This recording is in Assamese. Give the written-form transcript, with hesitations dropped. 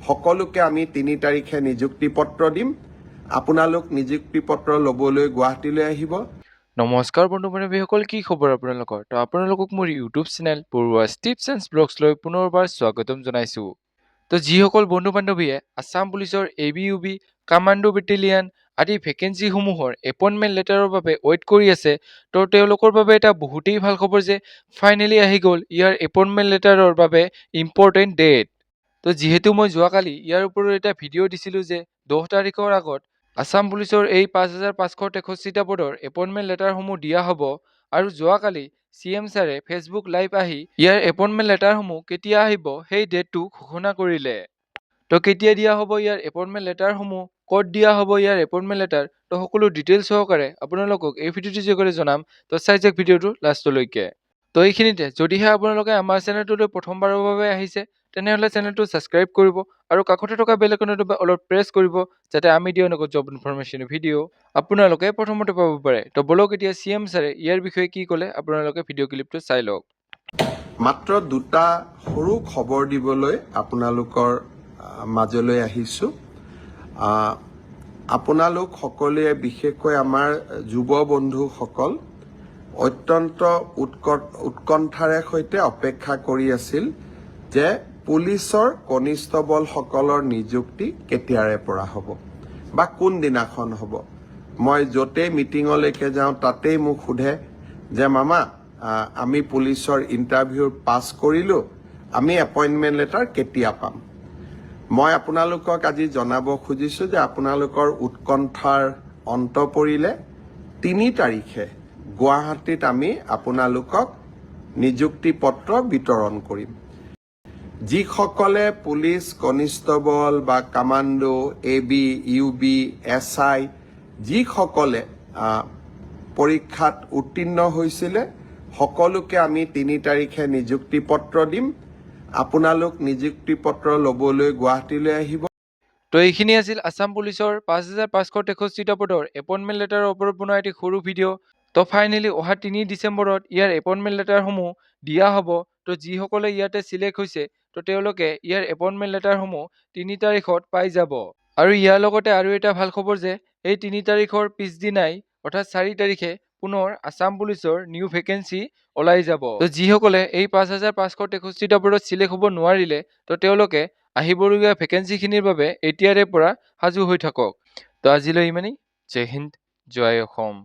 সকলোকে আমি 3 তাৰিখে নিযুক্তি পত্ৰ দিম। আপোনালোক নিযুক্তি পত্ৰ ল'বলৈ গুৱাহাটীলৈ আহিব। নমস্কাৰ বন্ধু বান্ধৱীসকল, কি খবৰ আপোনালোকৰ? তো আপোনালোকক মোৰ ইউটিউব চেনেল পৰুৱা টিপছ এণ্ড ব্লগছ লৈ পুনৰবাৰ স্বাগতম জনাইছোঁ। তো যিসকল বন্ধু বান্ধৱীয়ে আছাম পুলিচৰ ABUB, কামাণ্ডো বেটেলিয়ান আদি ভেকেঞ্চিসমূহৰ এপইণ্টমেণ্ট লেটাৰৰ বাবে ৱেইট কৰি আছে, তো তেওঁলোকৰ বাবে এটা বহুতেই ভাল খবৰ যে ফাইনেলি আহি গ'ল ইয়াৰ এপইণ্টমেণ্ট লেটাৰৰ বাবে ইম্পৰ্টেণ্ট ডেট। তো যিহেতু মই যোৱাকালি ইয়াৰ ওপৰত এটা ভিডিঅ' দিছিলোঁ যে 10 তাৰিখৰ আগত আছাম পুলিচৰ এই 5563টা পদৰ এপইণ্টমেণ্ট লেটাৰসমূহ দিয়া হ'ব, আৰু যোৱাকালি CM ছাৰে ফেচবুক লাইভ আহি ইয়াৰ এপইণ্টমেণ্ট লেটাৰসমূহ কেতিয়া আহিব সেই ডেটটো ঘোষণা কৰিলে। তো কেতিয়া দিয়া হ'ব ইয়াৰ এপইণ্টমেণ্ট লেটাৰসমূহ, ক'ত দিয়া হ'ব ইয়াৰ এপইণ্টমেণ্ট লেটাৰ, তো সকলো ডিটেইলছ সহকাৰে আপোনালোকক এই ভিডিঅ'টো যোগেৰে জনাম। তো চাই যাওক ভিডিঅ'টো লাষ্টলৈকে। তো এইখিনিতে যদিহে আপোনালোকে আমাৰ চেনেলটোলৈ প্ৰথমবাৰৰ বাবে আহিছে, তেনেহ'লে চেনেলটো ছাবস্ক্ৰাইব কৰিব আৰু কাষতে থকা বেল আইকনটো অলপ প্ৰেছ কৰিব, যাতে আমি দিয়া নতুন জব ইনফৰমেশ্যন ভিডিঅ' আপোনালোকে প্ৰথমতে পাব পাৰে। তো বলক এতিয়া CM ছাৰে ইয়াৰ বিষয়ে কি ক'লে আপোনালোকে ভিডিঅ' ক্লিপটো চাই লওক। মাত্ৰ দুটা সৰু খবৰ দিবলৈ আপোনালোকৰ মাজলৈ আহিছোঁ। আপোনালোক সকলোৱে, বিশেষকৈ আমাৰ যুৱ বন্ধুসকল অত্যন্ত উৎকণ্ঠাৰে সৈতে অপেক্ষা কৰি আছিল যে পুলিচৰ কনিষ্টবলসকলৰ নিযুক্তি কেতিয়াৰে পৰা হ'ব বা কোনদিনাখন হ'ব। মই য'তেই মিটিঙলৈকে যাওঁ তাতেই মোক সোধে যে মামা, আমি পুলিচৰ ইণ্টাৰভিউ পাছ কৰিলোঁ, আমি এপইণ্টমেণ্ট লেটাৰ কেতিয়া পাম? মই আপোনালোকক আজি জনাব খুজিছোঁ যে আপোনালোকৰ উৎকণ্ঠাৰ অন্ত পৰিলে 3 তাৰিখে গুৱাহাটীত আমি আপোনালোকক নিযুক্তি পত্ৰ বিতৰণ কৰিম। যিসকলে পুলিচ কনিষ্টবল বা কামাণ্ডো, AB, UB, SI যিসকলে পৰীক্ষাত উত্তীৰ্ণ হৈছিলে, সকলোকে আমি 3 তাৰিখে নিযুক্তি পত্ৰ দিম। আপোনালোক নিযুক্তি পত্ৰ ল'বলৈ গুৱাহাটীলৈ আহিব। তো এইখিনি আছিল আছাম পুলিচৰ 5563টা পদৰ এপইণ্টমেণ্ট লেটাৰৰ ওপৰত বনোৱা এটি সৰু ভিডিঅ'। তো ফাইনেলি অহা 3 ডিচেম্বৰত ইয়াৰ এপইণ্টমেণ্ট লেটাৰসমূহ দিয়া হ'ব। তো যিসকলে ইয়াতে চিলেক্ট হৈছে, তো তেওঁলোকে ইয়াৰ এপইণ্টমেণ্ট লেটাৰসমূহ 3 তাৰিখত পাই যাব। আৰু ইয়াৰ লগতে আৰু এটা ভাল খবৰ যে এই 3 তাৰিখৰ পিছদিনাই অৰ্থাৎ 4 তাৰিখে পুনৰ আছাম পুলিচৰ নিউ ভেকেঞ্চি ওলাই যাব। তো যিসকলে এই 5563টা পদত চিলেক্ট হ'ব নোৱাৰিলে, তো তেওঁলোকে আহিবলগীয়া ভেকেঞ্চিখিনিৰ বাবে এতিয়াৰে পৰা সাজু হৈ থাকক। তো আজিলৈ ইমানেই। জয় হিন্দ, জয় অসম।